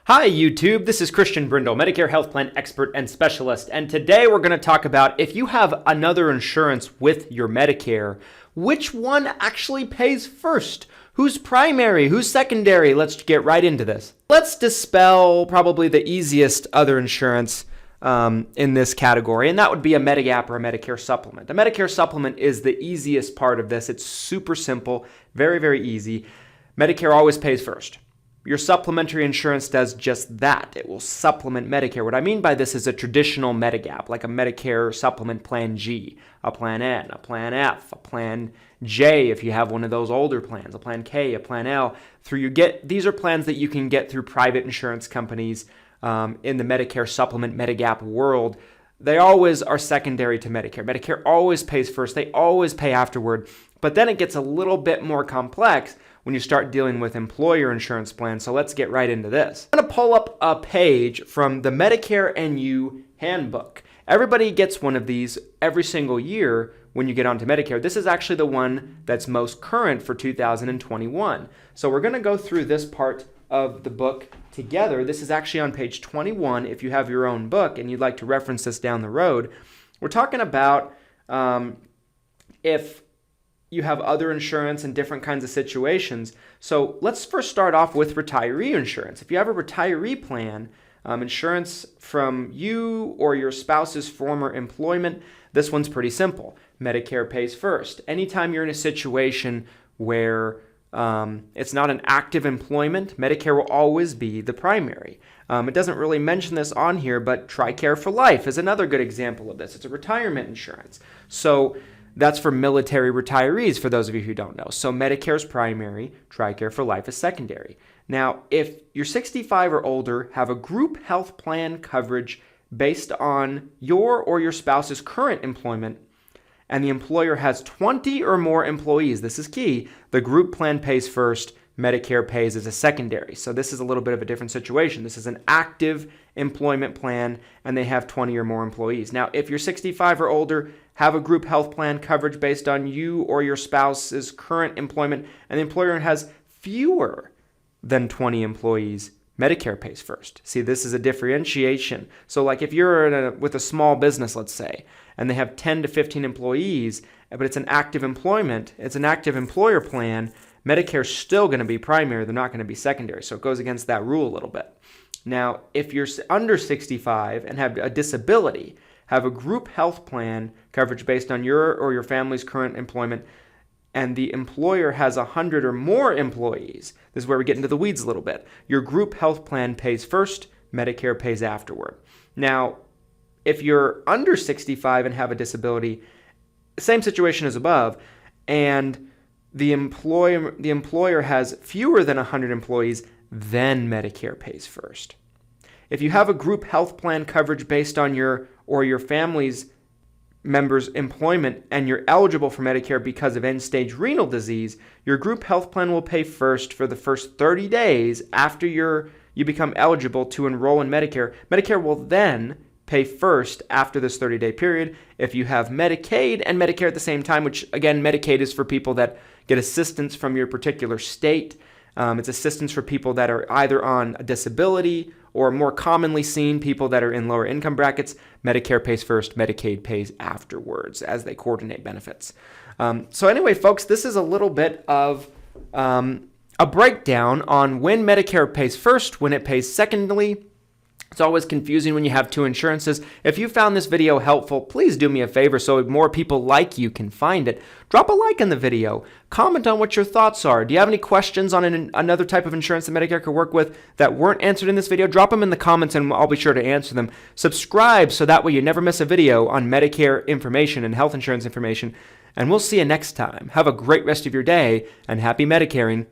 Hi YouTube, this is Christian Brindle, Medicare health plan expert and specialist, and today we're going to talk about if you have another insurance with your Medicare, which one actually pays first? Who's primary? Who's secondary? Let's get right into this. Let's dispel probably the easiest other insurance in this category, and that would be a Medigap or a Medicare supplement. A Medicare supplement is the easiest part of this. It's super simple, very, very easy. Medicare always pays first. Your supplementary insurance does just that. It will supplement Medicare. What I mean by this is a traditional Medigap, like a Medicare supplement Plan G, a Plan N, a Plan F, a Plan J if you have one of those older plans, a Plan K, a Plan L. These are plans that you can get through private insurance companies in the Medicare supplement Medigap world. They always are secondary to Medicare. Medicare always pays first. They always pay afterward. But then it gets a little bit more complex when you start dealing with employer insurance plans. So let's get right into this. I'm going to pull up a page from the Medicare NU handbook. Everybody gets one of these every single year when you get onto Medicare. This is actually the one that's most current for 2021. So we're going to go through this part of the book together. This is actually on page 21 if you have your own book and you'd like to reference this down the road. We're talking about if you have other insurance in different kinds of situations. So let's first start off with retiree insurance. If you have a retiree plan, insurance from you or your spouse's former employment, this one's pretty simple. Medicare pays first. Anytime you're in a situation where it's not an active employment, Medicare will always be the primary. It doesn't really mention this on here, but TRICARE for Life is another good example of this. It's a retirement insurance. So that's for military retirees, for those of you who don't know. So Medicare's primary, TRICARE for Life is secondary. Now, if you're 65 or older, have a group health plan coverage based on your or your spouse's current employment, and the employer has 20 or more employees, this is key, the group plan pays first, Medicare pays as a secondary. So this is a little bit of a different situation. This is an active employment plan, and they have 20 or more employees. Now, if you're 65 or older, have a group health plan coverage based on you or your spouse's current employment, and the employer has fewer than 20 employees, Medicare pays first. See, this is a differentiation. So like if you're with a small business, let's say, and they have 10 to 15 employees, but it's an active employment, it's an active employer plan, Medicare's still going to be primary. They're not going to be secondary. So it goes against that rule a little bit. Now, if you're under 65 and have a disability, have a group health plan coverage based on your or your family's current employment, and the employer has 100 or more employees, this is where we get into the weeds a little bit. Your group health plan pays first, Medicare pays afterward. Now, if you're under 65 and have a disability, same situation as above, and the employer has fewer than 100 employees, then Medicare pays first. If you have a group health plan coverage based on your or your family's members' employment and you're eligible for Medicare because of end-stage renal disease, your group health plan will pay first for the first 30 days after you become eligible to enroll in Medicare. Medicare will then pay first after this 30-day period. If you have Medicaid and Medicare at the same time, which again, Medicaid is for people that get assistance from your particular state. It's assistance for people that are either on a disability or more commonly seen, people that are in lower income brackets. Medicare pays first, Medicaid pays afterwards as they coordinate benefits. So anyway, folks, this is a little bit of a breakdown on when Medicare pays first, when it pays secondly. It's always confusing when you have two insurances. If you found this video helpful, please do me a favor so more people like you can find it. Drop a like on the video. Comment on what your thoughts are. Do you have any questions on another type of insurance that Medicare could work with that weren't answered in this video? Drop them in the comments and I'll be sure to answer them. Subscribe so that way you never miss a video on Medicare information and health insurance information. And we'll see you next time. Have a great rest of your day and happy Medicaring.